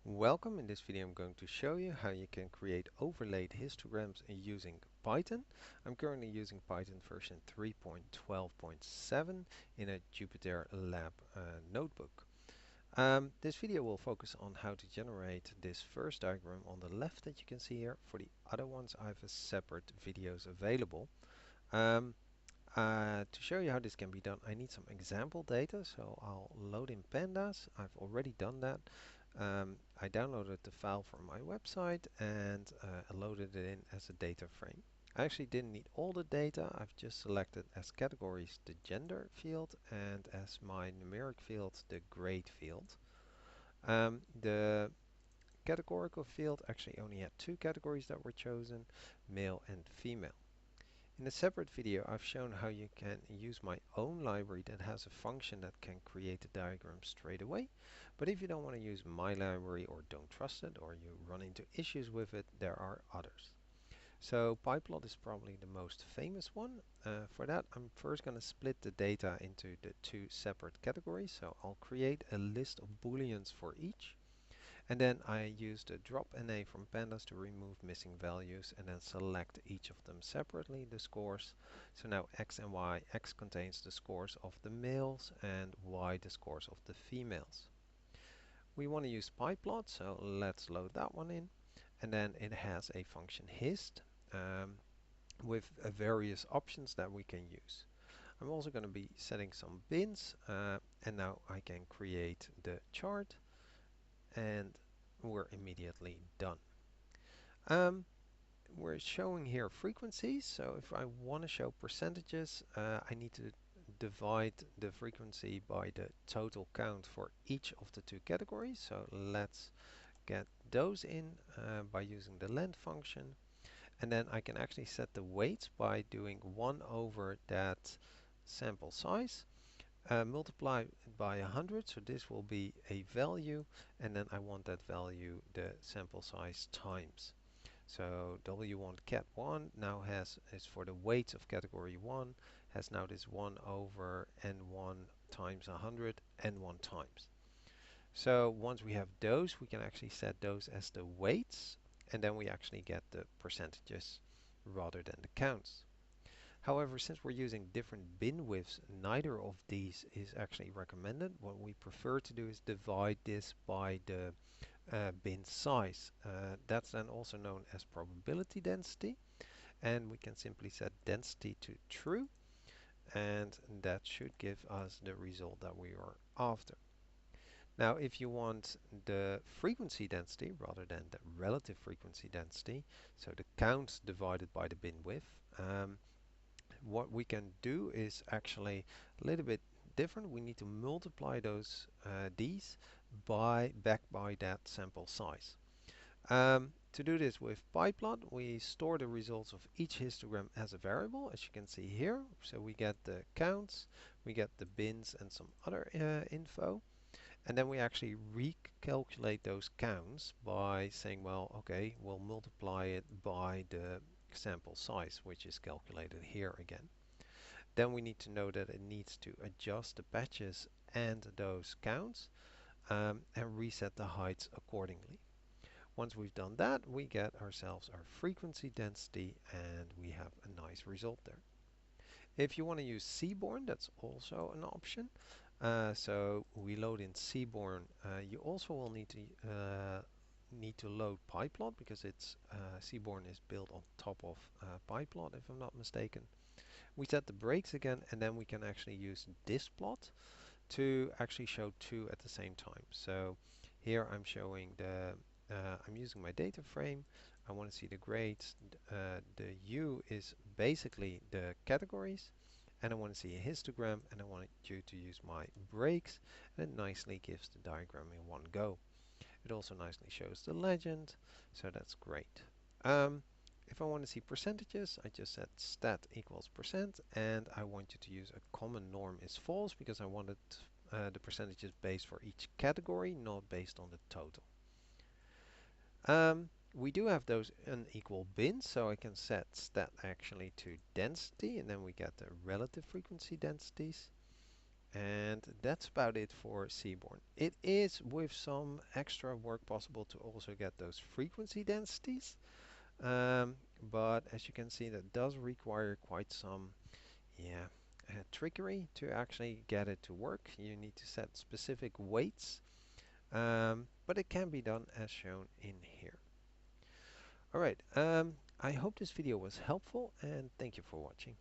Welcome. In this video I'm going to show you how you can create overlaid histograms using Python. I'm currently using Python version 3.12.7 in a Jupyter Lab notebook. This video will focus on how to generate this first diagram on the left that you can see here. For the other ones I have a separate videos available. To show you how this can be done, I need some example data, so I'll load in pandas. I've already done that. I downloaded the file from my website and loaded it in as a data frame. I actually didn't need all the data. I've just selected as categories the gender field and as my numeric field the grade field. The categorical field actually only had two categories that were chosen, male and female. In a separate video I've shown how you can use my own library that has a function that can create a diagram straight away. But if you don't want to use my library or don't trust it or you run into issues with it, there are others. So pyplot is probably the most famous one. For that I'm first going to split the data into the two separate categories. So I'll create a list of booleans for each. And then I use the drop NA from pandas to remove missing values and then select each of them separately, the scores. So now X and Y, X contains the scores of the males and Y the scores of the females. We want to use pyplot, so let's load that one in. And then it has a function hist with various options that we can use. I'm also going to be setting some bins and now I can create the chart and we're immediately done. We're showing here frequencies, so if I want to show percentages, I need to divide the frequency by the total count for each of the two categories. So let's get those in by using the length function. And then I can actually set the weights by doing 1 over that sample size. Multiply it by 100, so this will be a value, and then I want that value the sample size times. So W1 cat1 now is for the weights of category 1, has now this 1 over N1 times 100 N1 times. So once we have those, we can actually set those as the weights, and then we actually get the percentages rather than the counts. However, since we're using different bin widths, neither of these is actually recommended. What we prefer to do is divide this by the bin size. That's then also known as probability density, and we can simply set density to true, and that should give us the result that we are after. Now if you want the frequency density rather than the relative frequency density, so the count divided by the bin width, what we can do is actually a little bit different. We need to multiply these back by that sample size. To do this with pyplot, we store the results of each histogram as a variable, as you can see here. So we get the counts, we get the bins and some other info. And then we actually recalculate those counts by saying, well, okay, we'll multiply it by the sample size, which is calculated here again. Then we need to know that it needs to adjust the patches and those counts and reset the heights accordingly. Once we've done that, we get ourselves our frequency density and we have a nice result there. If you want to use Seaborn, that's also an option. So we load in Seaborn. You also will need to load pyplot because it's Seaborn is built on top of pyplot, if I'm not mistaken. We set the breaks again, and then we can actually use this plot to actually show two at the same time. So here I'm showing I'm using my data frame. I want to see the grades. The U is basically the categories, and I want to see a histogram, and I want you to use my breaks, and it nicely gives the diagram in one go. It also nicely shows the legend, so that's great. If I want to see percentages, I just set stat equals percent, and I want you to use a common norm is false because I wanted the percentages based for each category, not based on the total. We do have those unequal bins, so I can set stat actually to density, and then we get the relative frequency densities. And that's about it for Seaborn. It is with some extra work possible to also get those frequency densities, but as you can see, that does require quite some, yeah, trickery to actually get it to work. You need to set specific weights, but it can be done as shown in here. All right, I hope this video was helpful, and thank you for watching.